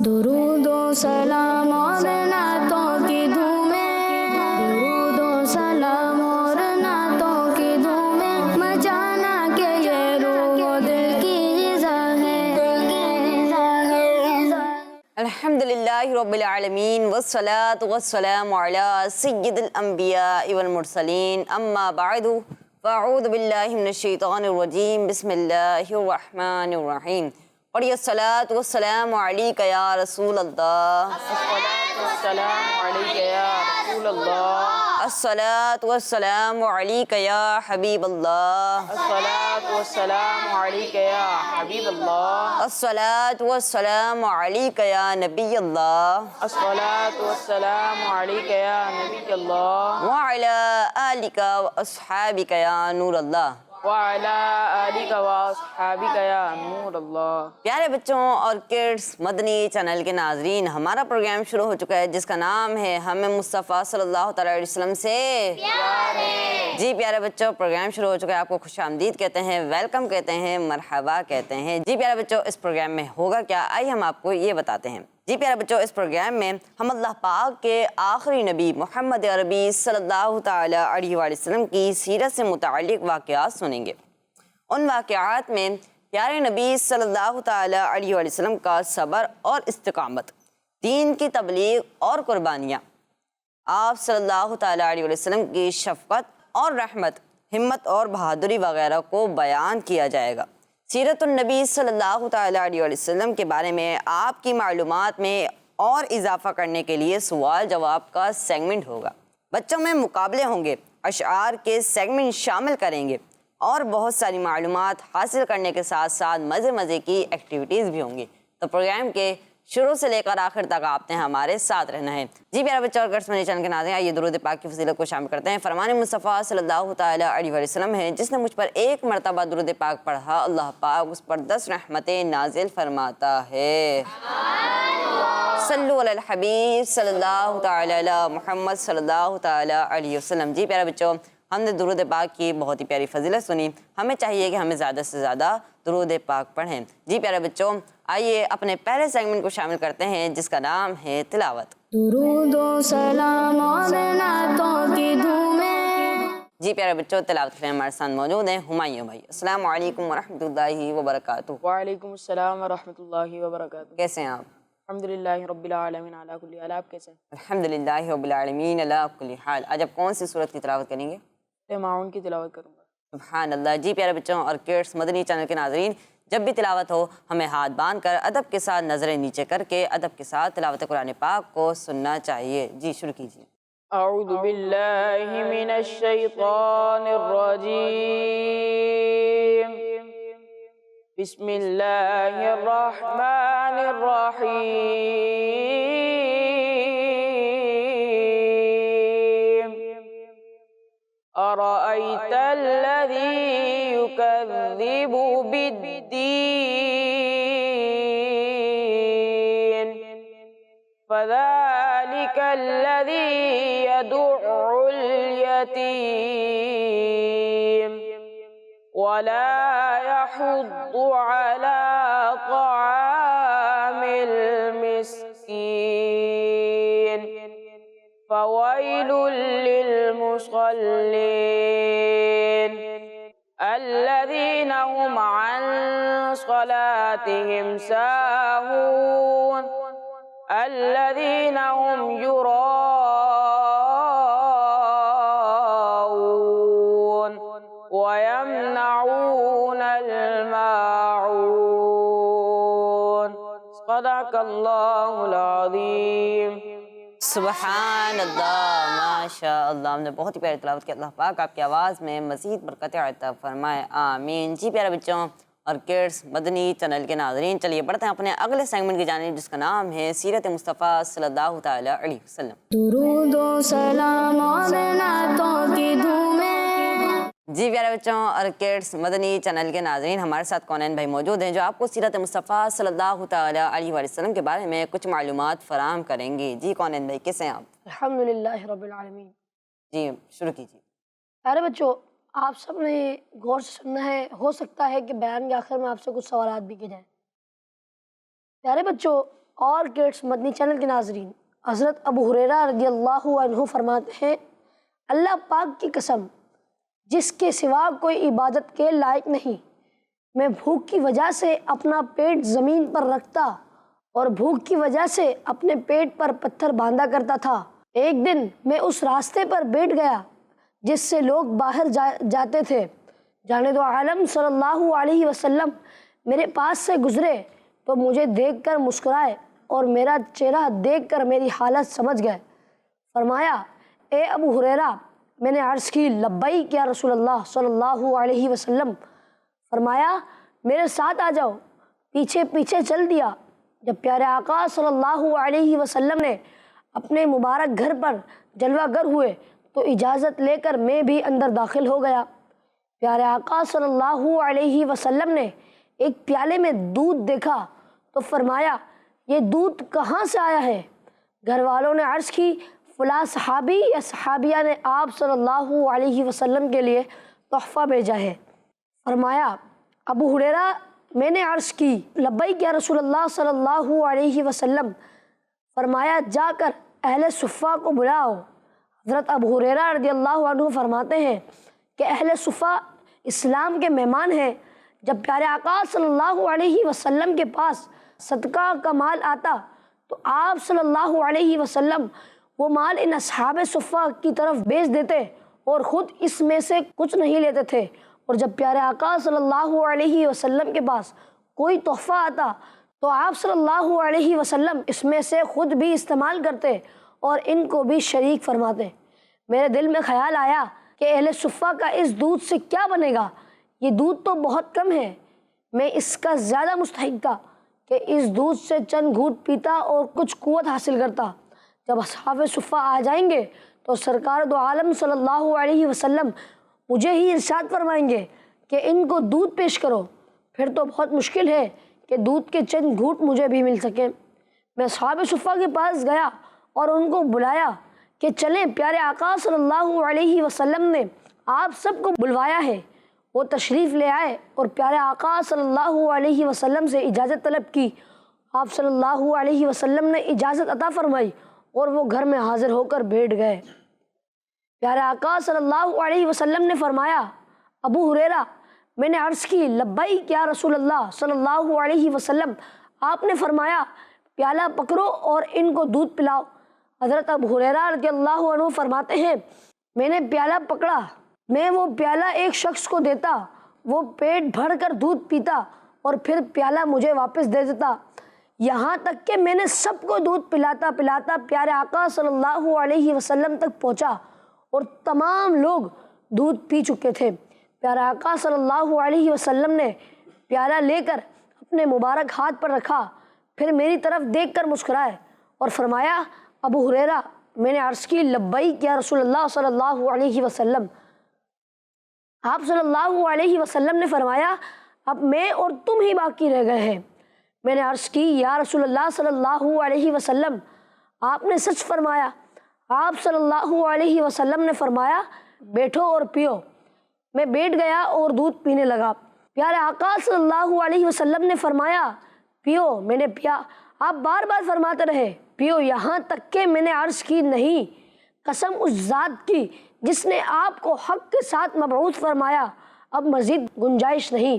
درود و سلام اور نعتوں کی دھومیں، درود و سلام اور نعتوں کی دھومیں، مچانا کہ یہ روح و دل کی غذا ہے۔ الحمدللہ رب العالمین والصلاة والسلام علی سید الانبیاء والمرسلین، اما بعد فاعوذ باللہ من الشیطان الرجیم، بسم اللہ الرحمن الرحیم۔ پڑھیے الصلاۃ والسلام علیک یا رسول اللہ، الصلاۃ والسلام علیک یا رسول اللہ، الصلاۃ والسلام علیک یا حبیب اللہ، الصلاۃ والسلام علیک یا حبیب اللہ، الصلاۃ والسلام علیک یا نبی اللہ، الصلاۃ والسلام علیک یا نبی اللہ، وعلی آلک واصحابک یا نور اللہ۔ وعلی آلک واصحابک یا نور اللہ۔ پیارے بچوں اور کڈس مدنی چینل کے ناظرین، ہمارا پروگرام شروع ہو چکا ہے جس کا نام ہے ہمیں مصطفیٰ صلی اللہ تعالیٰ علیہ وسلم سے پیار ہے۔ جی پیارے بچوں، پروگرام شروع ہو چکا ہے، آپ کو خوش آمدید کہتے ہیں، ویلکم کہتے ہیں، مرحبا کہتے ہیں۔ جی پیارے بچوں، اس پروگرام میں ہوگا کیا، آئیے ہم آپ کو یہ بتاتے ہیں۔ جی پیارے بچوں، اس پروگرام میں ہم اللہ پاک کے آخری نبی محمد عربی صلی اللہ تعالیٰ علیہ وسلم کی سیرت سے متعلق واقعات سنیں گے۔ ان واقعات میں پیارے نبی صلی اللہ تعالیٰ علیہ وسلم کا صبر اور استقامت، دین کی تبلیغ اور قربانیاں، آپ صلی اللہ تعالیٰ علیہ وسلم کی شفقت اور رحمت، ہمت اور بہادری وغیرہ کو بیان کیا جائے گا۔ سیرت النبی صلی اللہ تعالیٰ علیہ وسلم کے بارے میں آپ کی معلومات میں اور اضافہ کرنے کے لیے سوال جواب کا سیگمنٹ ہوگا۔ بچوں میں مقابلے ہوں گے، اشعار کے سیگمنٹ شامل کریں گے اور بہت ساری معلومات حاصل کرنے کے ساتھ ساتھ مزے کی ایکٹیویٹیز بھی ہوں گی۔ تو پروگرام کے شروع سے لے کر آخر تک آپ نے ہمارے ساتھ رہنا ہے۔ جی پیارے بچوں اور گرس مدنی چینل کے ناظرین، آئیے درود پاک کی فضیلت کو شامل کرتے ہیں۔ فرمان مصطفیٰ صلی اللہ تعالیٰ علیہ وسلم ہے، جس نے مجھ پر ایک مرتبہ درود پاک پڑھا، اللہ پاک اس پر 10 رحمتیں نازل فرماتا ہے۔ صلو علی الحبیب صلی اللہ تعالیٰ علی محمد صلی اللہ تعالیٰ علیہ وسلم۔ جی پیارے بچوں، ہم نے درود پاک کی بہت ہی پیاری فضیلت سنی، ہمیں چاہیے کہ ہمیں زیادہ سے زیادہ درود پاک پڑھیں۔ جی پیارے بچوں، آئیے اپنے پہلے سیگمنٹ کو شامل کرتے ہیں جس کا نام ہے تلاوت۔ درود و سلام اور نعتوں کی دھومیں۔ جی پیارے بچوں، تلاوت میں ہمارے ساتھ موجود ہیں ہمایوں بھائی۔ السلام علیکم ورحمۃ اللہ وبرکاتہ۔ وعلیکم السلام ورحمۃ اللہ وبرکاتہ۔ کیسے ہیں آپ؟ الحمدللہ رب العالمین علی کل حال، آپ کیسے ہیں؟ الحمدللہ رب العالمین علی کل حال۔ آج آپ کون سی سورت کی تلاوت کریں گے؟ معاون کی تلاوت کروں گا۔ سبحان اللہ۔ جی پیارے بچوں اور کڈس مدنی چینل کے ناظرین، جب بھی تلاوت ہو ہمیں ہاتھ باندھ کر ادب کے ساتھ نظریں نیچے کر کے ادب کے ساتھ تلاوت قرآن پاک کو سننا چاہیے۔ جی شروع کیجیے۔ اعوذ باللہ من الشیطان الرجیم، بسم اللہ الرحمن الرحیم، ارأیت الذی یکذب بالدین، فذلك الذي يدع اليتيم ولا يحض على طعام المسكين، فويل للمصلين الذين هم عن صلاتهم ساهون الذين هم يراءون ويمنعون الماعون، صدق اللہ العظیم۔ سبحان اللہ، ماشاء اللہ، ہم نے بہت ہی پیاری تلاوت کی۔ اللہ پاک آپ کی آواز میں مزید برکت عطا فرمائے، آمین۔ جی پیارے بچوں اور کڈس مدنی چینل کے ناظرین، چلیے بڑھتے ہیں اپنے اگلے سیگمنٹ کی جانب جس کا نام ہے سیرت مصطفیٰ صلی اللہ تعالیٰ علیہ وسلم۔ درود و سلام اور نعتوں کی دھومیں۔ جی پیارے بچوں اور کڈس مدنی چینل کے ناظرین، ہمارے ساتھ کونین بھائی موجود ہیں جو آپ کو سیرت مصطفیٰ صلی اللہ تعالیٰ علیہ وسلم کے بارے میں کچھ معلومات فراہم کریں گے۔ جی کونین بھائی، کیسے ہیں آپ؟ الحمدللہ رب العالمین۔ جی شروع کیجیے۔ پیارے بچوں، آپ سب نے غور سے سننا ہے، ہو سکتا ہے کہ بیان کے آخر میں آپ سے کچھ سوالات بھی کی جائیں۔ پیارے بچوں، اور کیٹس مدنی چینل کے ناظرین، حضرت ابو ہریرہ رضی اللہ عنہ فرماتے ہیں، اللہ پاک کی قسم جس کے سوا کوئی عبادت کے لائق نہیں، میں بھوک کی وجہ سے اپنا پیٹ زمین پر رکھتا اور بھوک کی وجہ سے اپنے پیٹ پر پتھر باندھا کرتا تھا۔ ایک دن میں اس راستے پر بیٹھ گیا جس سے لوگ باہر جاتے تھے، جانے دو عالم صلی اللہ علیہ وسلم میرے پاس سے گزرے تو مجھے دیکھ کر مسکرائے اور میرا چہرہ دیکھ کر میری حالت سمجھ گئے۔ فرمایا، اے ابو ہریرہ، میں نے عرض کی، لبیک یا رسول اللہ صلی اللہ علیہ وسلم۔ فرمایا، میرے ساتھ آ جاؤ۔ پیچھے پیچھے چل دیا۔ جب پیارے آقا صلی اللہ علیہ وسلم نے اپنے مبارک گھر پر جلوہ گر ہوئے تو اجازت لے کر میں بھی اندر داخل ہو گیا۔ پیارے آقا صلی اللہ علیہ وسلم نے ایک پیالے میں دودھ دیکھا تو فرمایا، یہ دودھ کہاں سے آیا ہے؟ گھر والوں نے عرض کی، فلاں صحابی یا صحابیہ نے آپ صلی اللہ علیہ وسلم کے لیے تحفہ بھیجا ہے۔ فرمایا، ابو ہریرہ، میں نے عرض کی، لبیک یا رسول اللہ صلی اللہ علیہ وسلم۔ فرمایا، جا کر اہل صفہ کو بلاؤ۔ حضرت ابو ہریرہ رضی اللہ عنہ فرماتے ہیں کہ اہل صفہ اسلام کے مہمان ہیں۔ جب پیارے آقا صلی اللہ علیہ وسلم کے پاس صدقہ کا مال آتا تو آپ صلی اللہ علیہ وسلم وہ مال ان اصحاب صفہ کی طرف بھیج دیتے اور خود اس میں سے کچھ نہیں لیتے تھے، اور جب پیارے آقا صلی اللہ علیہ وسلم کے پاس کوئی تحفہ آتا تو آپ صلی اللہ علیہ وسلم اس میں سے خود بھی استعمال کرتے اور ان کو بھی شریک فرماتے۔ میرے دل میں خیال آیا کہ اہل صفہ کا اس دودھ سے کیا بنے گا؟ یہ دودھ تو بہت کم ہے، میں اس کا زیادہ مستحق تھا کہ اس دودھ سے چند گھونٹ پیتا اور کچھ قوت حاصل کرتا۔ جب اصحاب صفہ آ جائیں گے تو سرکار دو عالم صلی اللہ علیہ وسلم مجھے ہی ارشاد فرمائیں گے کہ ان کو دودھ پیش کرو، پھر تو بہت مشکل ہے کہ دودھ کے چند گھونٹ مجھے بھی مل سکیں۔ میں اصحاب صفہ کے پاس گیا اور ان کو بلایا کہ چلیں، پیارے آقا صلی اللہ علیہ وسلم نے آپ سب کو بلوایا ہے۔ وہ تشریف لے آئے اور پیارے آقا صلی اللہ علیہ وسلم سے اجازت طلب کی۔ آپ صلی اللہ علیہ وسلم نے اجازت عطا فرمائی اور وہ گھر میں حاضر ہو کر بیٹھ گئے۔ پیارے آقا صلی اللہ علیہ وسلم نے فرمایا، ابو ہریرہ، میں نے عرض کی، لبیک یا رسول اللہ صلی اللہ علیہ وسلم۔ آپ نے فرمایا، پیالہ پکڑو اور ان کو دودھ پلاؤ۔ حضرت ابو ہریرہ رضی اللہ عنہ فرماتے ہیں، میں نے پیالہ پکڑا، میں وہ پیالہ ایک شخص کو دیتا، وہ پیٹ بھر کر دودھ پیتا اور پھر پیالہ مجھے واپس دے دیتا، یہاں تک کہ میں نے سب کو دودھ پلاتا پلاتا پیارے آقا صلی اللہ علیہ وسلم تک پہنچا اور تمام لوگ دودھ پی چکے تھے۔ پیارے آقا صلی اللہ علیہ وسلم نے پیالہ لے کر اپنے مبارک ہاتھ پر رکھا، پھر میری طرف دیکھ کر مسکرائے اور فرمایا، ابو ہریرہ، میں نے عرض کی، لبیک یا رسول اللہ صلی اللہ علیہ وسلم۔ آپ صلی اللہ علیہ وسلم نے فرمایا، اب میں اور تم ہی باقی رہ گئے ہیں۔ میں نے عرض کی، یا رسول اللہ صلی اللہ علیہ وسلم، آپ نے سچ فرمایا۔ آپ صلی اللہ علیہ وسلم نے فرمایا، بیٹھو اور پیو۔ میں بیٹھ گیا اور دودھ پینے لگا۔ پیارے آقا صلی اللہ علیہ وسلم نے فرمایا، پیو۔ میں نے پیا۔ آپ بار بار فرماتے رہے، پیو، یہاں تک کہ میں نے عرض کی، نہیں، قسم اس ذات کی جس نے آپ کو حق کے ساتھ مبعوث فرمایا، اب مزید گنجائش نہیں۔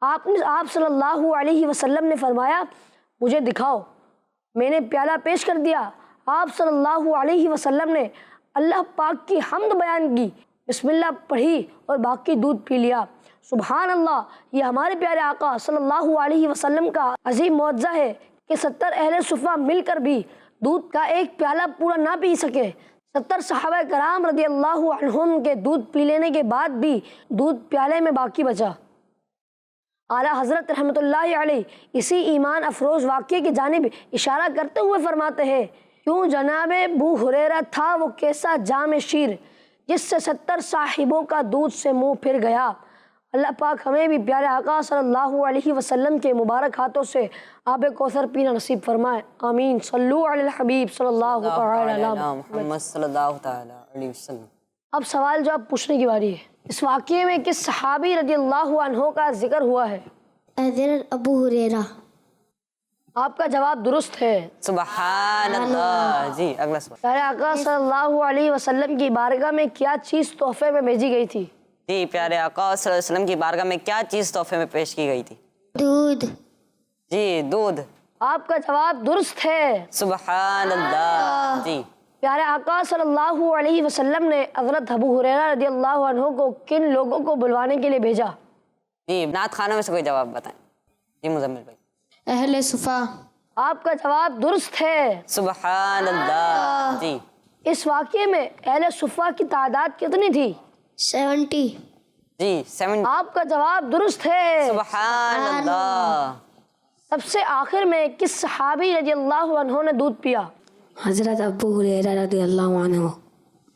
آپ صلی اللہ علیہ وسلم نے فرمایا، مجھے دکھاؤ۔ میں نے پیالہ پیش کر دیا۔ آپ صلی اللہ علیہ وسلم نے اللہ پاک کی حمد بیان کی، بسم اللہ پڑھی اور باقی دودھ پی لیا۔ سبحان اللہ، یہ ہمارے پیارے آقا صلی اللہ علیہ وسلم کا عظیم معجزہ ہے کہ 70 اہل صفہ مل کر بھی دودھ کا ایک پیالہ پورا نہ پی سکے۔ 70 صحابہ کرام رضی اللہ عنہم کے دودھ پی لینے کے بعد بھی دودھ پیالے میں باقی بچا۔ اعلیٰ حضرت رحمۃ اللہ علیہ اسی ایمان افروز واقعے کی جانب اشارہ کرتے ہوئے فرماتے ہیں، کیوں جناب ابو ہریرہ تھا وہ کیسا جام شیر جس سے 70 صاحبوں کا دودھ سے منہ پھر گیا۔ اللہ پاک ہمیں بھی پیارے آقا صلی اللہ علیہ وسلم کے مبارک ہاتھوں سے آب کوثر پینا نصیب فرمائے، آمین۔ صلو علی الحبیب صلی اللہ تعالی علی محمد صلی اللہ تعالی علیہ وسلم۔ اب سوال جواب پوچھنے کی باری ہے۔ اس واقعے میں کس صحابی رضی اللہ عنہ کا ذکر ہوا ہے؟ حضرت ابو ہریرہ۔ آپ کا جواب درست ہے۔ سبحان اللہ۔ جی اگلا سوال۔ پیارے آقا صلی اللہ علیہ وسلم کی بارگاہ میں کیا چیز تحفے میں بھیجی گئی تھی؟ جی پیارے آقا صلی اللہ علیہ وسلم کی بارگاہ میں کیا چیز تحفے میں پیش کی گئی تھی؟ دودھ۔ جی دودھ۔ آپ کا جواب درست ہے۔ سبحان اللہ۔ جی پیارے آقا صلی اللہ علیہ وسلم نے حضرت ابو ہریرہ رضی اللہ عنہ کو کن لوگوں کو بلوانے کے لیے بھیجا؟ جی نعت خانوں میں سے کوئی جواب بتائیں۔ جی مزمل بھائی۔ اہل صفا۔ آپ کا جواب درست ہے۔ سبحان اللہ۔ جی اس واقعے میں اہل صفا کی تعداد کتنی تھی؟ 70۔ جی 7۔ آپ کا جواب درست ہے۔ سبحان اللہ۔ سب سے آخر میں کس صحابی رضی اللہ عنہ نے دودھ پیا؟ حضرت ابو ہریرہ رضی اللہ عنہ۔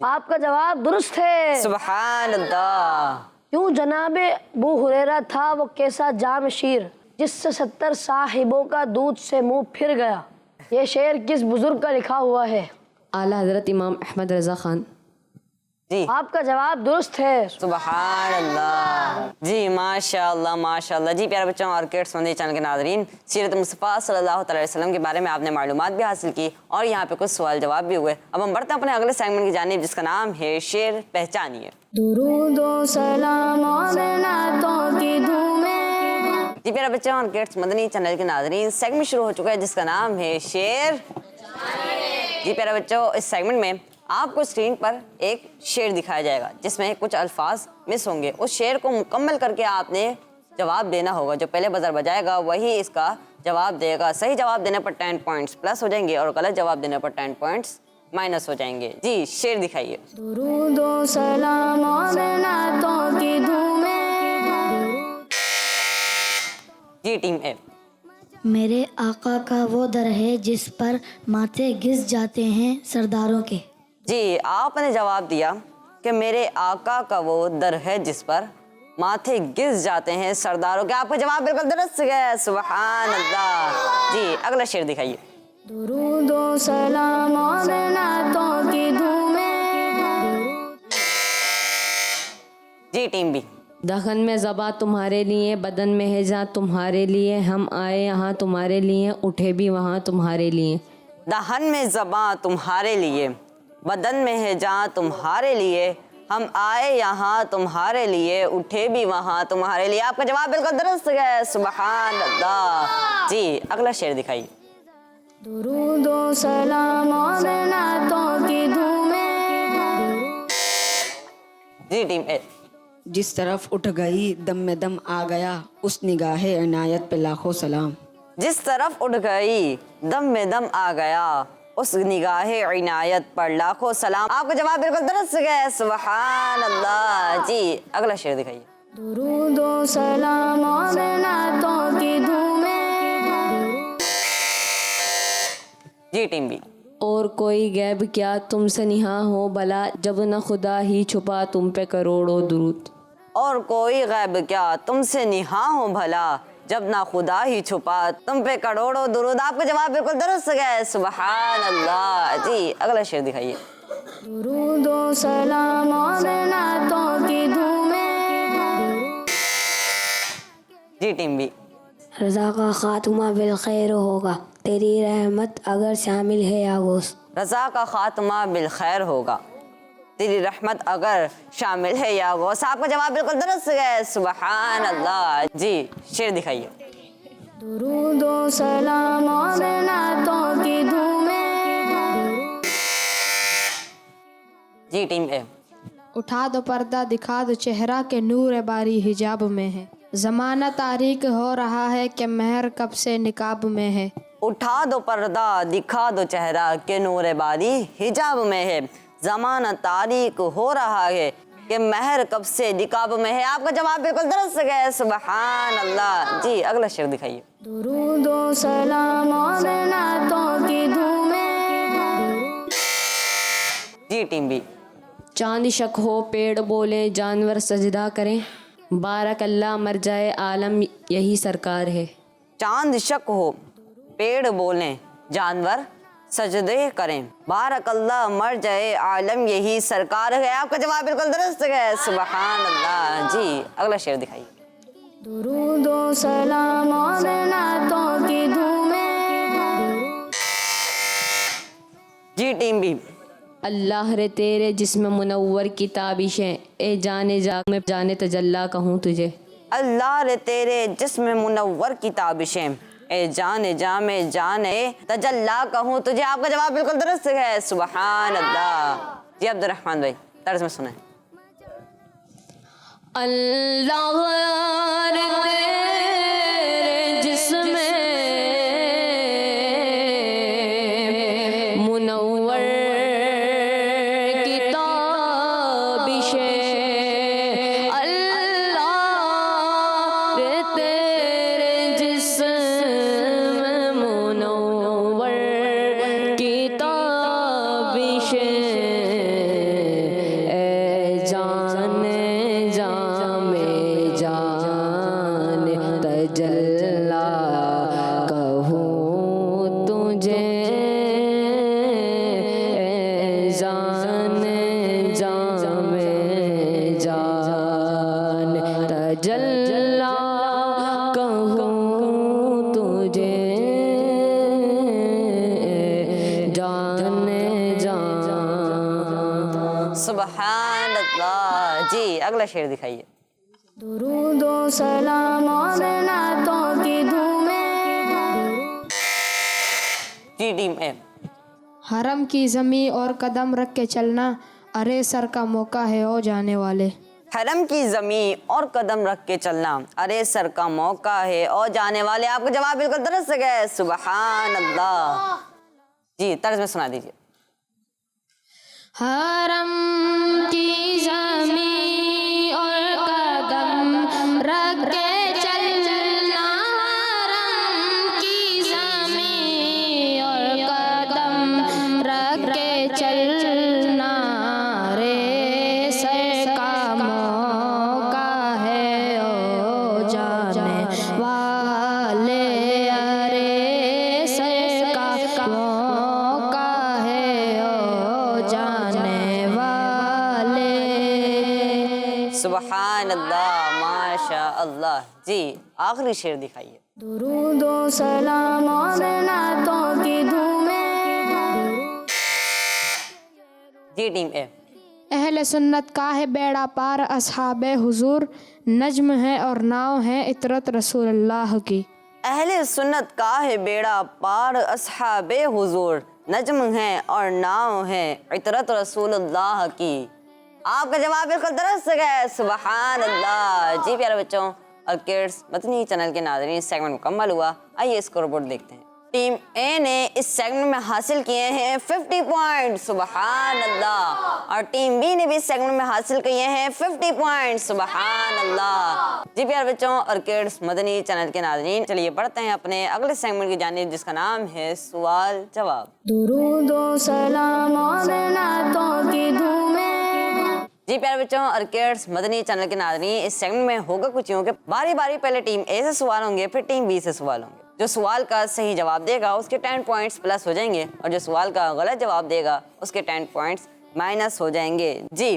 آپ کا جواب درست ہے۔ سبحان اللہ۔ کیوں جناب ابو ہریرہ تھا وہ کیسا جام شیر جس سے 70 صاحبوں کا دودھ سے منہ پھر گیا؟ یہ شعر کس بزرگ کا لکھا ہوا ہے؟ اعلیٰ حضرت امام احمد رضا خان۔ جی آپ کا جواب درست ہے۔ سبحان اللہ۔ جی ماشاء اللہ ماشاء اللہ۔ جی پیارے بچوں اور کڈس مدنی چینل کے ناظرین، سیرت مصطفیٰ صلی اللہ علیہ وسلم کے بارے میں آپ نے معلومات بھی حاصل کی اور یہاں پہ کچھ سوال جواب بھی ہوئے۔ اب ہم بڑھتے ہیں اپنے اگلے سیگمنٹ کی جانب جس کا نام ہے شعر پہچانیے۔ درود و سلام اور نعتوں کی دھومیں۔ جی پیارے بچوں اور کڈس مدنی چینل کے ناظرین، سیگمنٹ شروع ہو چکا ہے جس کا نام ہے شعر۔ جی پیارے بچوں، اس سیگمنٹ میں آپ کو اسکرین پر ایک شعر دکھایا جائے گا جس میں کچھ الفاظ مس ہوں گے۔ اس شعر کو مکمل کر کے آپ نے جواب دینا ہوگا۔ جو پہلے بزر بجائے گا وہی اس کا جواب دے گا۔ صحیح جواب دینے پر 10 پوائنٹس پلس ہو جائیں گے اور غلط جواب دینے پر 10 پوائنٹس مائنس ہو جائیں گے۔ جی شعر دکھائیے۔ درود و سلام اور نعتوں کی دھومیں۔ جی ٹیم اے۔ میرے آقا کا وہ در ہے جس پر ماتھے گھس جاتے ہیں سرداروں کے۔ جی آپ نے جواب دیا کہ میرے آقا کا وہ در ہے جس پر ماتھے گھس جاتے ہیں سرداروں کے۔ آپ کا جواب بالکل درست ہے۔ سبحان اللہ۔ جی اگلا شعر دکھائیے۔ درود و سلام اور نعتوں کی دھومیں۔ جی ٹیم بی۔ دہن میں زباں تمہارے لیے، بدن میں ہے جاں تمہارے لیے، ہم آئے یہاں تمہارے لیے، اٹھے بھی وہاں تمہارے لیے۔ دہن میں زباں تمہارے لیے، بدن میں ہے جاں تمہارے لیے، ہم آئے یہاں تمہارے لیے، اٹھے بھی وہاں تمہارے لیے۔ آپ کا جواب بالکل درست ہے۔ سبحان اللہ۔ جی اگلا شعر دکھائیے۔ درود و سلام اور نعتوں کی دھومیں۔ جی ٹیم اے۔ جس طرف اٹھ گئی دم میں دم آ گیا، اس نگاہ عنایت پہ لاکھوں سلام۔ جس طرف اٹھ گئی دم میں دم آ گیا، اس نگاہ عنایت پر لاکھوں سلام۔ آپ کا جواب بالکل درست ہے۔ سبحان اللہ۔ جی اگلا شعر دکھائیے۔ درود و سلام اور نعتوں کی دھومیں۔ جی ٹیم بی۔ اور کوئی غیب کیا تم سے نہاں ہو بھلا، جب نہ خدا ہی چھپا تم پہ کروڑوں درود۔ اور کوئی غیب کیا تم سے نہاں ہو بھلا، جب نہ خدا ہی چھپا تم پہ کروڑوں درود۔ آپ کا جواب بالکل درست ہے۔ سبحان اللہ۔ جی اگلا شعر دکھائیے۔ درود و سلام اور نعتوں کی دھومیں۔ جی ٹیم بی۔ رضا کا خاتمہ بالخیر ہوگا، تیری رحمت اگر شامل ہے یا غوث۔ رضا کا خاتمہ بالخیر ہوگا، تیری رحمت اگر شامل ہے یا غوث۔ آپ کا جواب بالکل درست ہے۔ سبحان اللہ۔ جی شعر دکھائیے۔ درود و سلام اور نعتوں کی دھومیں۔ جی ٹیم اے۔ اٹھا دو پردہ دکھا دو چہرہ کے نور باری حجاب میں ہے، زمانہ تاریک ہو رہا ہے کہ مہر کب سے نقاب میں ہے۔ اٹھا دو پردہ دکھا دو چہرہ کہ نور باری حجاب میں ہے، زمانہ تاریک ہو رہا ہے کہ مہر کب سے نقاب میں ہے۔ آپ کا جواب بالکل درست ہے۔ سبحان اللہ۔ جی اگلا شعر دکھائیے۔ درود و سلام اور نعتوں کی دھومیں۔ جی ٹیم بی۔ چاند شک ہو پیڑ بولے جانور سجدہ کریں، بارک اللہ مر جائے عالم یہی سرکار ہے۔ چاند شک ہو پیڑ بولیں جانور سجدے کریں، بارک اللہ مر جائے عالم یہی سرکار ہے۔ آپ کا جواب بالکل درست ہے۔ سبحان اللہ۔ جی اگلا شعر دکھائیے۔ درود و سلام اور نعتوں کی دھومیں۔ جی ٹیم بی. اللہ رے تیرے جسم منور کی تابشیں اے جانے جا میں جانے تجلا کہوں تجھے. اللہ رے تیرے جسم منور کی تابشیں اے جان جا میں جانے تجلا کہوں تجھے. آپ کا جواب بالکل درست ہے. سبحان اللہ. جی عبد الرحمن بھائی طرز میں سنیں. اللہ رے تیرے جسم منور کی تابشیں اللہ رے تیرے جسم منور کی تابشیں اے جان جا میں جان تجلا کہوں تجھے. اے جان جا میں جان تجلا کہوں تجھے. جان جان. سبحان اللہ. جی اگلا شعر دکھائیے. درود و سلام اور نعتوں کی دھومیں. جی ٹیم اے. حرم کی زمین اور قدم رکھ کے چلنا ارے سر کا موقع ہے او جانے والے. حرم کی زمین اور قدم رکھ کے چلنا ارے سر کا موقع ہے اور جانے والے. آپ کا جواب بالکل درست ہے. سبحان اللہ. جی طرز میں سنا دیجیے. حرم کی زمین اور قدم رکھ کے چلنا حرم کی زمین اور قدم رکھ کے چلنا رے سر کا موقع ہے او جانے والے. ارے سر کا موقع ہے او جانے والے. سبحان اللہ. ماشاء اللہ. جی آخری شعر دکھائیے. درود و سلام اور نعتوں کی دھومیں. جی ٹیم اے. اہل سنت کا ہے بیڑا پار اصحاب حضور نجم ہے اور ناؤ ہے اطرت رسول اللہ کی. اہل سنت کا ہے بیڑا پار اصحاب حضور نجم ہیں اور ناؤ ہے عطرت رسول اللہ کی. آپ کا جواب بالکل درست ہے. سبحان اللہ. جی پیارے بچوں اور کڈس مدنی چینل کے ناظرین سیگمنٹ مکمل ہوا. آئیے اسکور بورڈ دیکھتے ہیں. ٹیم اے نے اس سیگمنٹ میں حاصل کیے ہیں 50 پوائنٹ. سبحان اللہ. اور ٹیم بی نے بھی اس سیگمنٹ میں حاصل کیے ہیں 50 پوائنٹ. سبحان اللہ. جی پیارے بچوں اور کڈس مدنی چینل کے ناظرین چلیے بڑھتے ہیں اپنے اگلے سیگمنٹ کی جانب جس کا نام ہے سوال جواب. درود و سلام اور نعتوں کی دھومیں. جی پیارے بچوں اور کڈس مدنی چینل کے ناظرین اس سیگمنٹ میں ہوگا کچھ یوں کہ باری باری پہلے ٹیم اے سے سوال ہوں گے پھر ٹیم بی سے سوال ہوں گے. جو سوال کا صحیح جواب دے گا اس کے 10 پوائنٹس پلس ہو جائیں گے اور جو سوال کا غلط جواب دے گا اس کے 10 پوائنٹس مائنس ہو جائیں گے. جی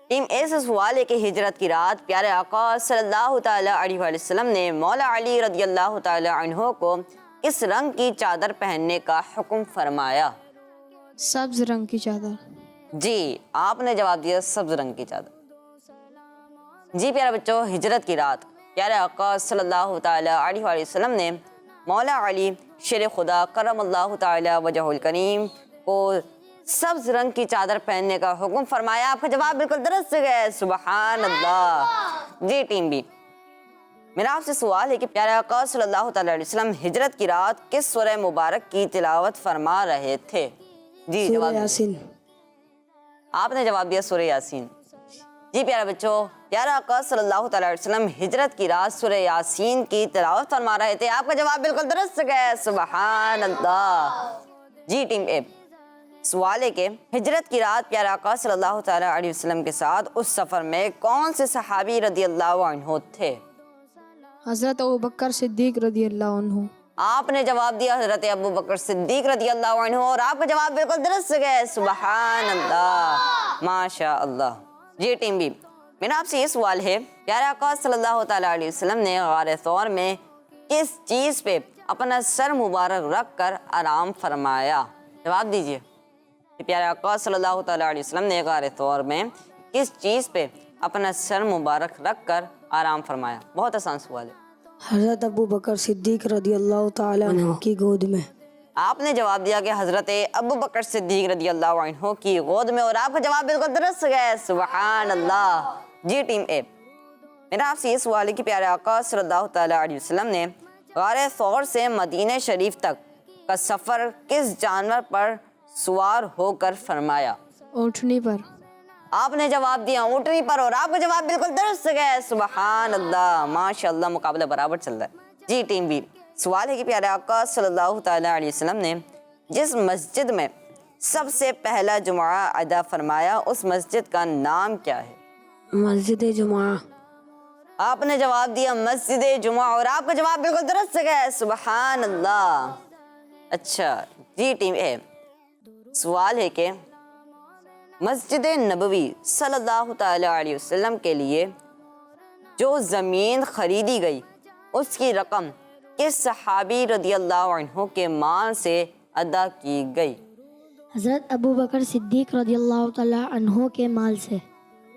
ٹیم اے سے سوال ہے کہ ہجرت کی رات پیارے آقا صلی اللہ تعالیٰ علیہ وآلہ وسلم نے مولا علی رضی اللہ تعالیٰ عنہ کو اس رنگ کی چادر پہننے کا حکم فرمایا. سبز رنگ کی چادر. جی آپ نے جواب دیا سبز رنگ کی چادر. جی پیارے بچوں ہجرت کی رات پیارے آقا صلی اللہ تعالیٰ علیہ وآلہ وسلم نے مولا علی شیر خدا کرم اللہ تعالیٰ وجہ الکریم کو سبز رنگ کی چادر پہننے کا حکم فرمایا. آپ کا جواب بالکل درست ہے. سبحان اللہ. جی ٹیم بی میرا آپ سے سوال ہے کہ پیارے آقا صلی اللہ تعالیٰ علیہ وسلم ہجرت کی رات کس سورہ مبارک کی تلاوت فرما رہے تھے؟ جی جواب یاسین. آپ نے جواب دیا سورہ یاسین. جی پیارے بچوں پیارے آقا صلی اللہ تعالیٰ علیہ وسلم ہجرت کی رات سورہ یاسین کی تلاوت فرما رہے تھے. آپ کا جواب بالکل درست ہے. سبحان اللہ. جی ٹیم اے سوال ہے کہ ہجرت کی رات پیارے آقا صلی اللہ تعالیٰ علیہ وسلم کے ساتھ اس سفر میں کون سے صحابی رضی اللہ عنہ تھے؟ حضرت ابوبکر صدیق رضی اللہ عنہ. آپ نے جواب دیا حضرت ابو بکر صدیق رضی اللہ عنہ اور آپ کا جواب بالکل درست ہے. سبحان اللہ. ماشاء اللہ. جی ٹیم بی میرا آپ سے یہ سوال ہے پیارے آقا صلی اللہ تعالیٰ علیہ وسلم نے غار ثور میں کس چیز پہ اپنا سر مبارک رکھ کر آرام فرمایا؟ جواب دیجیے. کہ پیارے آقا صلی اللہ تعالیٰ علیہ وسلم نے غار ثور میں کس چیز پہ اپنا سر مبارک رکھ کر آرام فرمایا؟ بہت آسان سوال ہے۔ حضرت ابو بکر صدیق رضی اللہ تعالیٰ عنہ کی گود میں۔ آپ نے جواب دیا کہ حضرت ابو بکر صدیق رضی اللہ عنہ کی گود میں، اور آپ کا جواب بالکل درست ہے، سبحان اللہ۔ جی ٹیم اے، میرا آپ سے یہ سوال ہے کہ پیارے آقا صلی اللہ تعالیٰ علیہ وسلم نے غار ثور سے مدینہ شریف تک کا سفر کس جانور پر سوار ہو کر فرمایا؟ اونٹنی پر۔ آپ نے جواب دیا اونٹنی پر، اور آپ کا جواب بالکل درست ہے، سبحان اللہ، ماشاءاللہ، مقابلہ برابر چل رہا ہے۔ جی ٹیم بی، سوال ہے کہ پیارے آقا صلی اللہ تعالیٰ علیہ وسلم نے جس مسجد میں سب سے پہلا جمعہ ادا فرمایا اس مسجد کا نام کیا ہے؟ مسجد جمعہ۔ آپ نے جواب دیا مسجد جمعہ، اور آپ کا جواب بالکل درست ہے، سبحان اللہ۔ اچھا جی ٹیم اے، سوال ہے کہ مسجد نبوی صلی اللہ تعالیٰ علیہ وسلم کے لیے جو زمین خریدی گئی اس کی رقم کس صحابی رضی اللہ عنہ کے مال سے ادا کی گئی؟ حضرت ابو بکر صدیق رضی اللہ تعالیٰ عنہ کے مال سے۔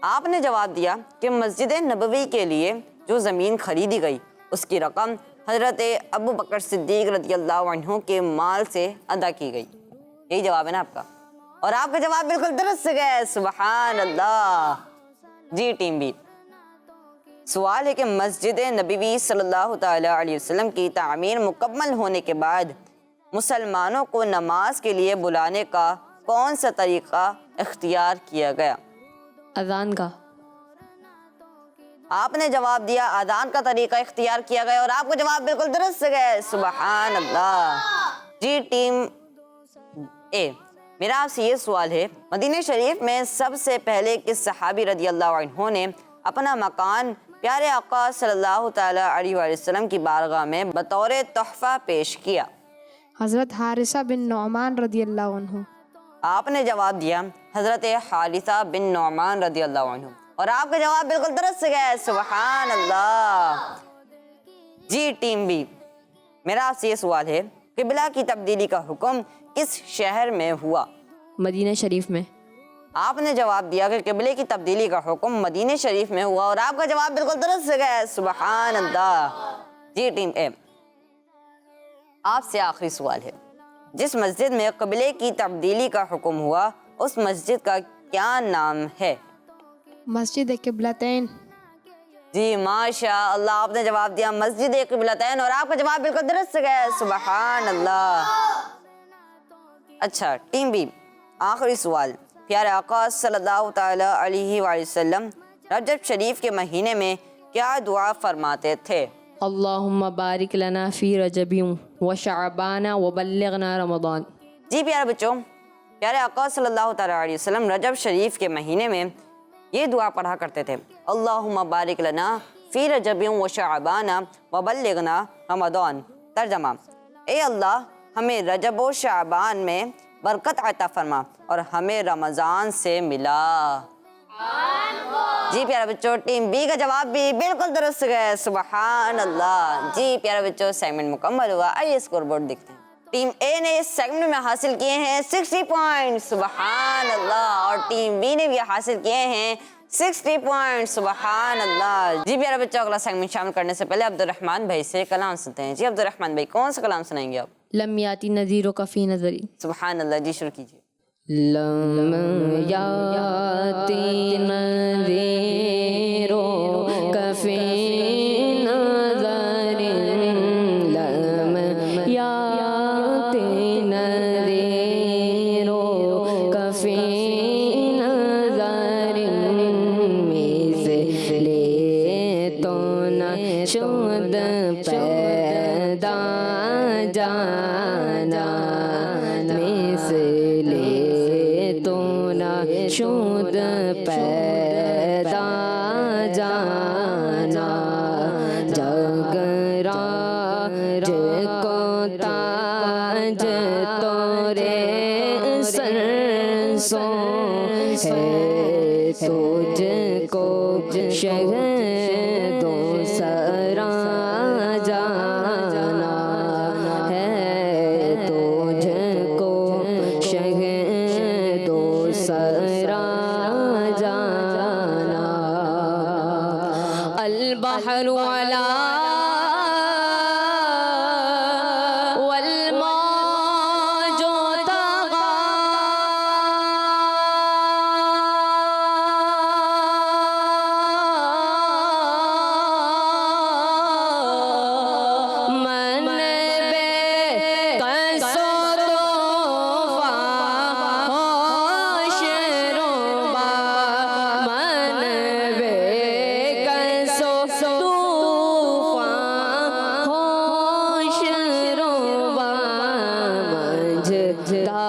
آپ نے جواب دیا کہ مسجد نبوی کے لیے جو زمین خریدی گئی اس کی رقم حضرت ابو بکر صدیق رضی اللہ عنہ کے مال سے ادا کی گئی۔ یہی جواب ہے نا آپ کا، اور آپ کا جواب بالکل درست ہے، سبحان اللہ۔ جی ٹیم بی، سوال ہے کہ مسجد نبوی صلی اللہ تعالیٰ علیہ وسلم کی تعمیر مکمل ہونے کے بعد مسلمانوں کو نماز کے لیے بلانے کا کون سا طریقہ اختیار کیا گیا؟ اذان کا۔ آپ نے جواب دیا اذان کا طریقہ اختیار کیا گیا، اور آپ کا جواب بالکل درست ہے، سبحان اللہ۔ جی ٹیم اے، میرا آپ سے یہ سوال ہے، مدینہ شریف میں سب سے پہلے کس صحابی رضی اللہ عنہ نے اپنا مکان پیارے آقا صلی اللہ تعالیٰ علیہ وآلہ وسلم کی بارگاہ میں بطور تحفہ پیش کیا؟ حضرت حارثہ بن نعمان رضی اللہ عنہ۔ آپ نے جواب دیا حضرت حارثہ بن نعمان رضی اللہ عنہ، اور آپ کا جواب بالکل درست ہے، سبحان اللہ۔ جی ٹیم بی، میرا آپ سے یہ سوال ہے، قبلہ کی تبدیلی کا حکم کس شہر میں ہوا؟ مدینہ شریف میں۔ آپ نے جواب دیا کہ قبلے کی تبدیلی کا حکم مدینہ شریف میں ہوا، اور آپ کا جواب بالکل درست ہے، سبحان اللہ۔ جی ٹیم اے، آپ سے آخری سوال ہے، جس مسجد میں قبلے کی تبدیلی کا حکم ہوا اس مسجد کا کیا نام ہے؟ مسجد قبلتین۔ جی ماشاء اللہ، آپ نے جواب دیا مسجد قبلتین، اور آپ کا جواب بالکل درست ہے، سبحان اللہ۔ اچھا ٹیم بی، آخری سوال، پیارے آقا صلی اللہ تعالیٰ علیہ وآلہ وسلم رجب شریف کے مہینے میں کیا دعا فرماتے تھے؟ اللہم بارک لنا فی رجب و شعبان و بلغنا رمضان۔ جی پیارے بچوں، پیارے آقا صلی اللہ تعالیٰ علیہ وسلم رجب شریف کے مہینے میں یہ دعا پڑھا کرتے تھے، اللہم بارک لنا فی رجب و شعبان و بلغنا رمضان۔ ترجمہ، اے اللہ ہمیں رجب و شعبان میں برکت عطا فرما اور ہمیں رمضان سے ملا۔ جی پیارے بچوں، ٹیم بی کا جواب بھی بالکل درست ہے، سبحان اللہ۔ جی پیارے بچوں، سیگمنٹ مکمل ہوا، آئیے اسکور بورڈ دیکھتے ہیں۔ ٹیم اے نے اس سیگمنٹ میں حاصل کیے ہیں 60 پوائنٹ، سبحان اللہ، اور ٹیم بی نے بھی حاصل کیے ہیں 60 پوائنٹ، سبحان اللہ۔ جی پیارے بچوں، اگلا سیگمنٹ شامل کرنے سے پہلے عبد الرحمن بھائی سے کلام سنتے ہیں۔ جی عبد الرحمن بھائی، کون سا کلام سنائیں گے آپ؟ لم یاتی نذیرو کا فی نظری۔ سبحان اللہ، جی شروع کیجیے۔ لم یاتی نذیرو کا فی نظری، لم یاتی نذیرو کا فی نظری، مثل تو نہ شد پیدا جانا، مثل تو نہ شد پیدا جانا، جگراج کو تاج تورے سرسوں ہے، تجھ کو شہدوں سرا جانا ہے، تجھ کو شہدوں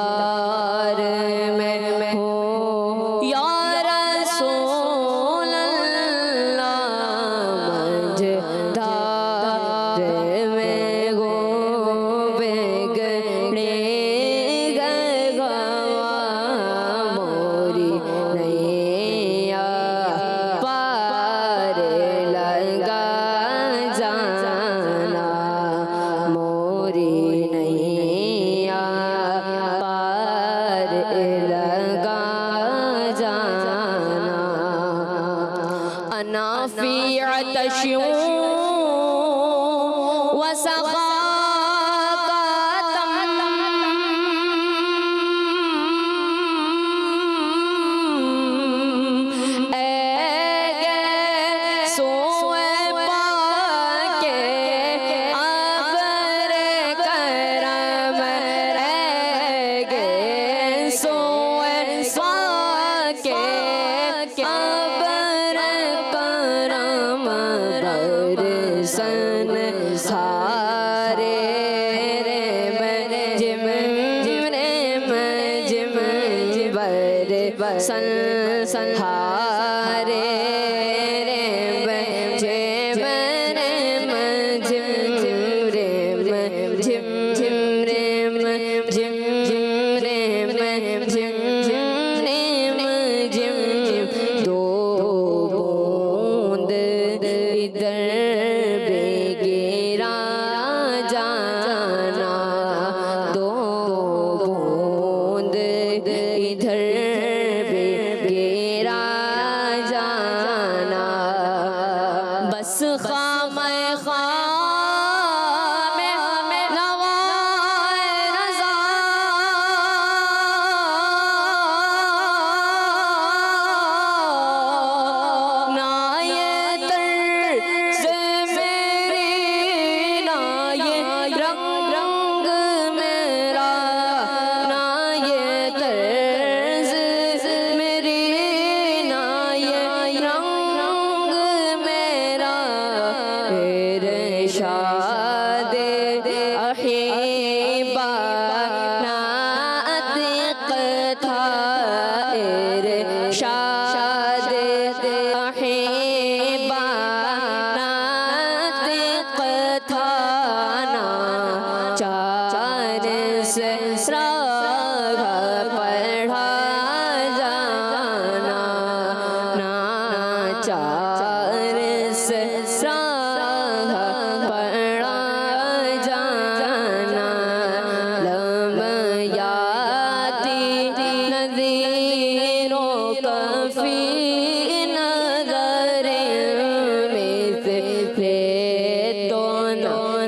مجدار میں ہو یا رسول اللہ مجدار میں گو بگڑے گوا موری نیا پار لگا جانا موری نیا پار لگا جانا انا فی عطش سنہارے دو بوند ادھر بے گرا جانا دو بوند ادھر بس خام خام نوائے رضا نا یہ طرز میری نا یہ رنگ میرا نا یہ طرز میری نا یہ رنگ ارشاد احبا ناطق تھا ارشاد احبا ناطق تھا نا چار سے راہ پڑھا جانا نا چار سے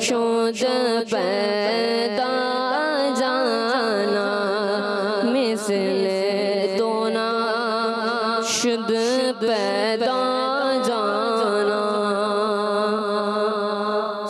شد پیدا جانا مثل تو نہ شد پیدا جانا.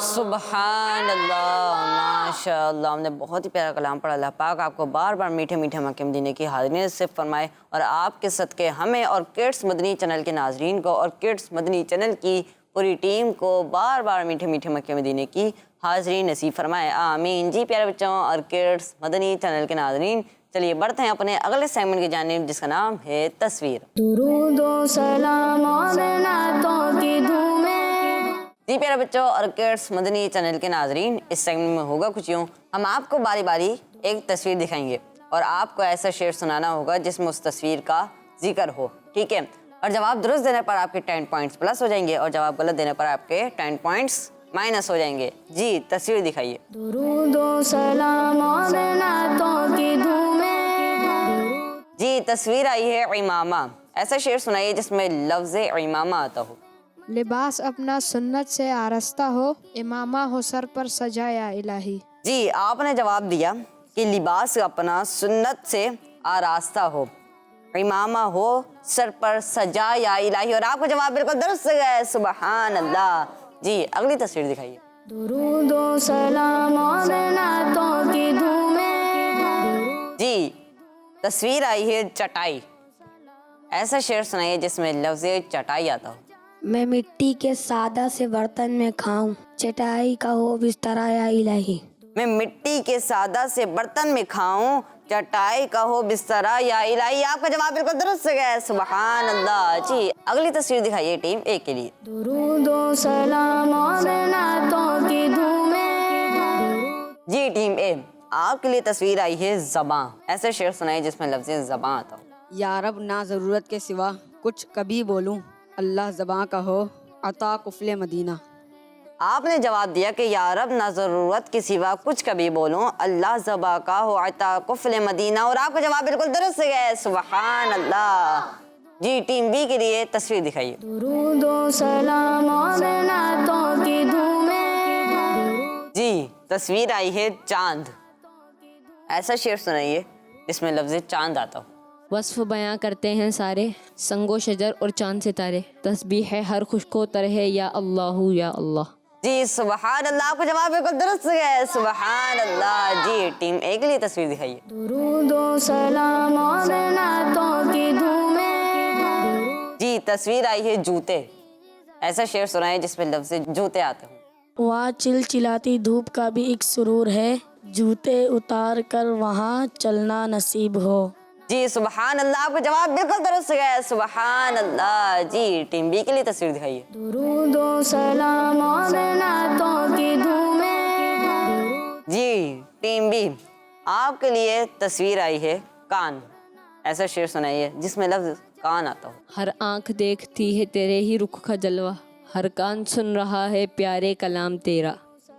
سبحان اللہ ماشاء اللہ. ہم نے بہت ہی پیارا کلام پڑھا. اللہ پاک آپ کو بار بار میٹھے میٹھے مکہ مدینے کی حاضری نصیب فرمائے اور آپ کے صدقے ہمیں اور کڈس مدنی چینل کے ناظرین کو اور کڈس مدنی چینل کی پوری ٹیم کو بار بار میٹھے میٹھے مکہ مدینے کی حاضری نصیب فرمائے. آمین. جی پیارے بچوں اور کڈس مدنی چینل کے ناظرین، چلیے بڑھتے ہیں اپنے اگلے سیگمنٹ کی جانب جس کا نام ہے تصویر. درود و سلام اور نعتوں کی دھومیں. جی پیارے بچوں اور کڈس مدنی چینل کے ناظرین، اس سیگمنٹ میں ہوگا کچھ یوں. ہم آپ کو باری باری ایک تصویر دکھائیں گے اور آپ کو ایسا شعر سنانا ہوگا جس میں اس تصویر کا ذکر ہو. ٹھیک ہے؟ اور جواب درست دینے پر آپ کے 10 پوائنٹس پلس ہو جائیں گے اور جواب غلط دینے پر آپ کے 10 پوائنٹس مائنس ہو جائیں گے. جی تصویر دکھائیے. درود و سلام اور نعتوں کی دھومیں. جی تصویر آئی ہے عمامہ. ایسا شعر سنائیے جس میں لفظ عمامہ آتا ہو. لباس اپنا سنت سے آراستہ ہو، امامہ ہو سر پر سجایا الہی. جی آپ نے جواب دیا کہ لباس اپنا سنت سے آراستہ ہو، امامہ ہو سر پر سجا یا الہی، اور آپ کا جواب بالکل درست ہے. سبحان اللہ. جی اگلی تصویر دکھائیے. درود و سلام اور نعتوں کی دھومیں. جی تصویر آئی ہے چٹائی. ایسا شعر سنائیے جس میں لفظ چٹائی آتا ہو. میں مٹی کے سادہ سے برتن میں کھاؤں، چٹائی کا ہو بستر یا الہی. میں مٹی کے سادہ سے برتن میں کھاؤں، چٹائی کہو بسترا یا الہی، آپ کا جواب بالکل درست ہے، سبحان اللہ۔ جی اگلی تصویر دکھائیے ٹیم اے کے لیے۔ درود و سلام اور نعتوں کی دھومیں۔ جی ٹیم اے، آپ کے لیے تصویر آئی ہے زباں، ایسے شعر سنائیے جس میں لفظ زباں آتا ہو۔ یا رب نہ ضرورت کے سوا کچھ کبھی بولوں، اللہ زباں کا ہو عطا قفل مدینہ۔ آپ نے جواب دیا کہ یا رب نہ ضرورت کے سوا کچھ کبھی بولوں، اللہ زباں کا ہو عطا قفل مدینہ، اور آپ کا جواب بالکل درست ہے، سبحان اللہ۔ جی ٹیم بی کے لیے تصویر دکھائیے۔ درود و سلام اور نعتوں کی دھومیں۔ جی تصویر آئی ہے چاند، ایسا شعر سنائیے جس میں لفظ چاند آتا ہو۔ وصف بیاں کرتے ہیں سارے سنگ و شجر اور چاند ستارے، تسبیح ہے ہر خشک و تر ہے یا اللہ یا اللہ۔ جی سبحان اللہ، آپ کا جواب بالکل درست ہے، سبحان اللہ۔ جی ٹیم اے کے لیے تصویر دکھائیے۔ درود و سلام اور نعتوں کی دھومیں۔ جی تصویر آئی ہے جوتے، ایسا شعر سنائے جس میں لفظ جوتے آتے ہوں۔ وہاں چلچلاتی دھوپ کا بھی ایک سرور ہے، جوتے اتار کر وہاں چلنا نصیب ہو۔ جی سبحان اللہ، آپ کا جواب بالکل درست ہے، سبحان اللہ۔ جی ٹیم بی کے لیے تصویر دکھائیے۔ درود و سلام اور نعتوں کی دھومیں۔ جی ٹیم بی، آپ کے لیے تصویر آئی ہے کان، ایسا شعر سنائیے جس میں لفظ کان آتا ہو۔ ہر آنکھ دیکھتی ہے تیرے ہی رخ کا جلوہ، ہر کان سن رہا ہے پیارے کلام تیرا۔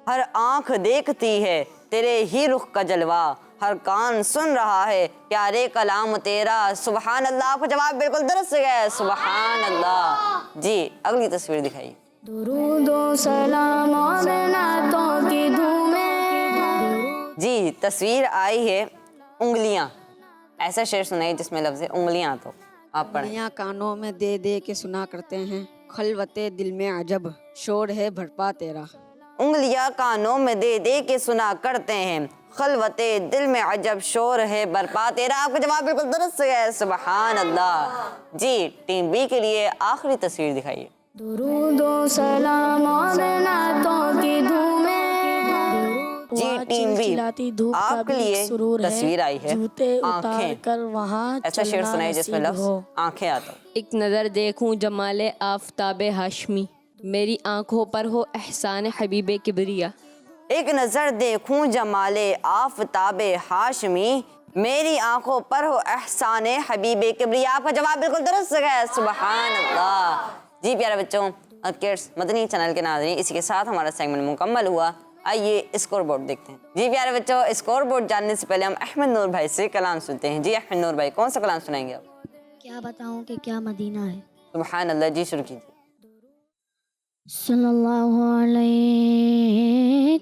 ہر آنکھ دیکھتی ہے تیرے ہی رخ کا جلوہ، ہر کان سن رہا ہے پیارے کلام تیرا، سبحان اللہ۔ آپ کا جواب بالکل درست ہے، سبحان اللہ۔ جی اگلی تصویر دکھائیے۔ درود و سلام اور نعتوں کی دھومیں۔ جی تصویر آئی ہے انگلیاں، ایسا شعر سنائیے جس میں لفظ انگلیاں آتا ہو، آپ پڑھیں۔ انگلیاں کانوں میں دے دے کے سنا کرتے ہیں، خلوت دل میں عجب شور ہے بھرپا تیرا۔ انگلیاں کانوں میں دے دے کے سنا کرتے ہیں، خلوت دل میں عجب شور ہے برپا تیرا، آپ کا جواب بالکل درست ہے، سبحان اللہ۔ جی ٹیم بی کے لیے آخری تصویر دکھائیے۔ درود و سلام اور نعتوں کی دھومیں۔ جی ٹیم بی، چلچلاتی دھوپ کا آپ کے بھی لیے ایک سرور ہے، تصویر آئی ہے جوتے اتار آنکھیں، کر وہاں ایسا شعر چلنا سنائیے جس میں نصیب لفظ ہو۔ آنکھیں آتا ہو۔ ایک نظر دیکھوں جمال آفتاب ہاشمی، میری آنکھوں پر ہو احسان حبیب کبریا۔ ایک نظر دیکھوں جمال آفتاب ہاشمی، میری آنکھوں پر ہو احسان حبیب کبریا، آپ کا جواب بالکل درست ہے، سبحان اللہ۔ جی پیارے بچوں اور کڈس مدنی چینل کے ناظرین، اسی کے ساتھ ہمارا سیگمنٹ مکمل ہوا۔ آئیے اسکور بورڈ دیکھتے ہیں۔ جی پیارے بچوں، اسکور بورڈ جاننے سے پہلے ہم احمد نور بھائی سے کلام سنتے ہیں۔ جی احمد نور بھائی، کون سا کلام سنائیں گے آپ؟ کیا بتاؤں کہ کیا مدینہ ہے۔ سبحان اللہ، جی شروع کیجیے۔ صلی اللہ علیہ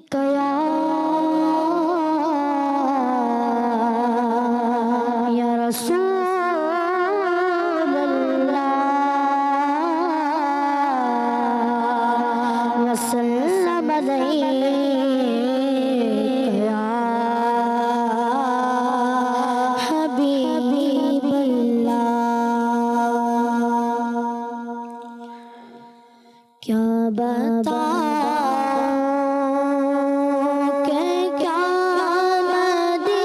یا رسول اللہ وسلم علیہ یا حبیب اللہ۔ کیا بتاؤں کہ کیا مدینہ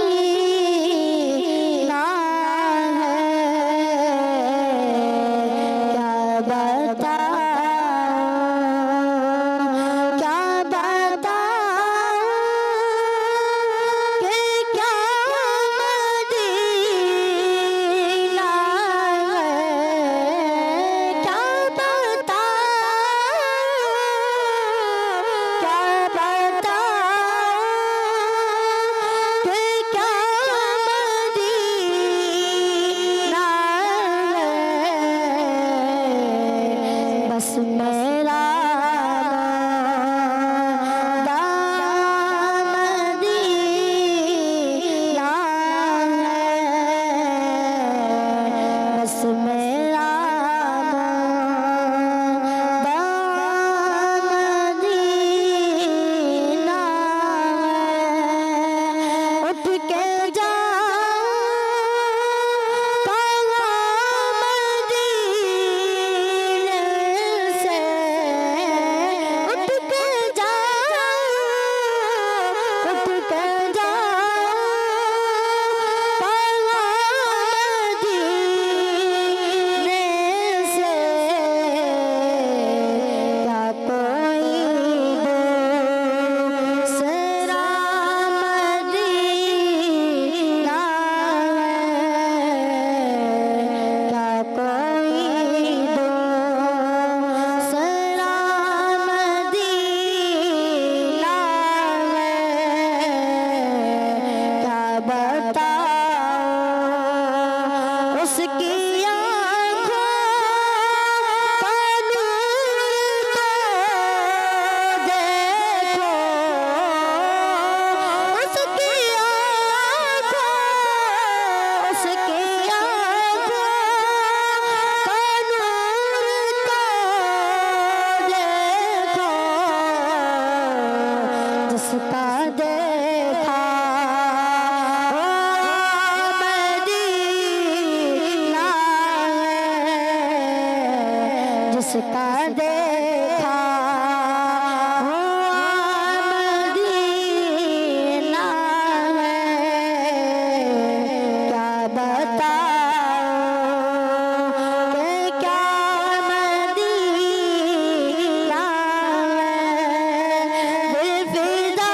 رستہ دیکھا ہوا مدینہ ہے کیا بتاؤں کہ کیا مدینہ ہے دل فدا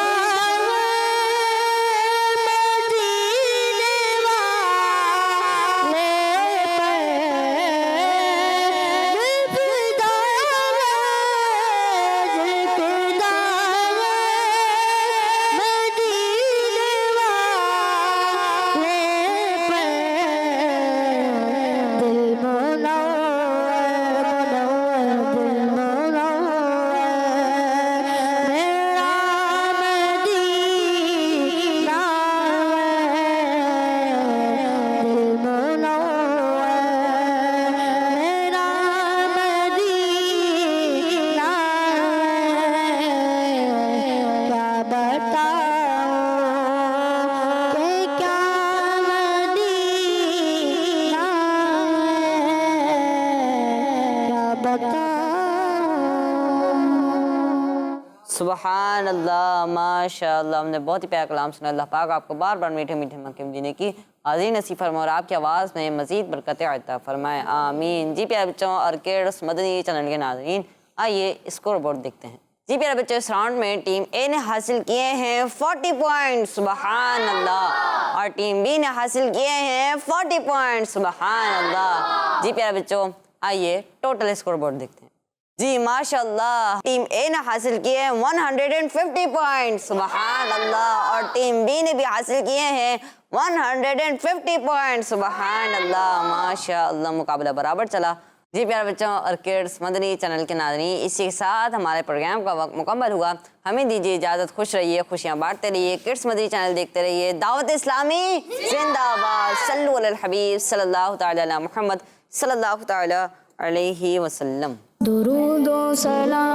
سبحان اللہ، ماشاء اللہ، ہم نے بہت ہی پیارا کلام سنا۔ اللہ پاک آپ کو بار بار میٹھے میٹھے مقام دینے کی حاضری نصیب فرمائے اور آپ کی آواز میں مزید برکتیں عطا فرمائے، آمین۔ جی پیارے بچوں اور کیڈس مدنی چینل کے ناظرین، آئیے اسکور بورڈ دیکھتے ہیں۔ جی پیارے بچوں، اس راؤنڈ میں ٹیم اے نے حاصل کیے ہیں 40 پوائنٹ، سبحان اللہ، اور ٹیم بی نے حاصل کیے ہیں 40 پوائنٹ، سبحان اللہ۔ جی پیارے بچوں، آئیے ٹوٹل اسکور بورڈ دیکھتے ہیں۔ جی ماشاءاللہ، ٹیم اے نے حاصل کیے ہیں 150 پوائنٹ، سبحان اللہ، اور ٹیم بی نے بھی حاصل کیے ہیں 150 پوائنٹ، سبحان اللہ، ماشاءاللہ۔ مقابلہ برابر چلا۔ جی پیارے بچوں اور کڈس مدنی چینل کے ناظرین، اسی کے ساتھ ہمارے پروگرام کا وقت مکمل ہوا۔ ہمیں دیجیے اجازت، خوش رہیے، خوشیاں بانٹتے رہیے، کڈس مدنی چینل دیکھتے رہیے۔ دعوت اسلامی زندہ باد، صلو علی الحبیب صلی اللہ تعالی علی محمد صلی اللہ تعالی علیہ وسلم۔ درود و سلام